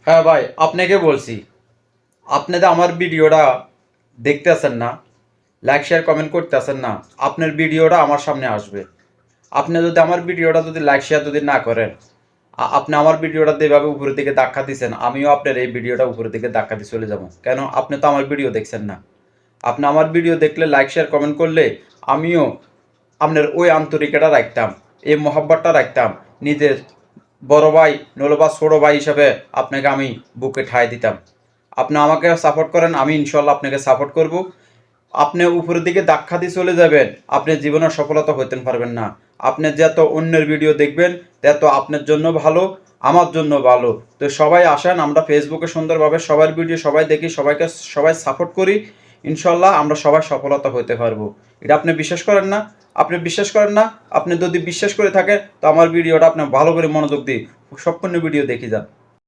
হ্যাঁ ভাই, আপনাকে বলছি, আপনি তো আমার ভিডিওটা দেখতেছেন না, লাইক শেয়ার কমেন্ট করতেছেন না। আপনার ভিডিওটা আমার সামনে আসবে। আপনি যদি আমার ভিডিওটা যদি লাইক শেয়ার যদি না করেন, আপনি আমার ভিডিওটা যেভাবে উপরের দিকে ধাক্কা দিচ্ছেন, আমিও আপনার এই ভিডিওটা উপরের দিকে ধাক্কা দিয়ে চলে যাব। কেন? আপনি তো আমার ভিডিও দেখছেন না। আপনি আমার ভিডিও দেখলে লাইক শেয়ার কমেন্ট করলে আমিও আপনার ওই আন্তরিকতা রাখতাম, এই মহাব্বতটা রাখতাম। নিজের বড় ভাই নলো বা ছোট ভাই হিসাবে আপনাকে আমি বুকে ঠাঁই দিতাম। আপনি আমাকে সাপোর্ট করেন, আমি ইনশাল্লাহ আপনাকে সাপোর্ট করব। আপনি উপরের দিকে ধাক্কা দিয়ে চলে যাবেন, আপনি জীবনে সফলতা হইতে পারবেন না। আপনি যত অন্যের ভিডিও দেখবেন তত আপনার জন্য ভালো, আমার জন্য ভালো। তো সবাই আসেন, আমরা ফেসবুকে সুন্দরভাবে সবার ভিডিও সবাই দেখি, সবাই সাপোর্ট করি। ইনশাল্লাহ আমরা সবাই সফলতা হইতে পারবো। এটা আপনি বিশ্বাস করেন না? আপনি বিশ্বাস করেন না? আপনি যদি বিশ্বাস করে থাকেন তো আমার ভিডিওটা আপনি ভালো করে মনোযোগ দিয়ে সম্পূর্ণ ভিডিও দেখে যান।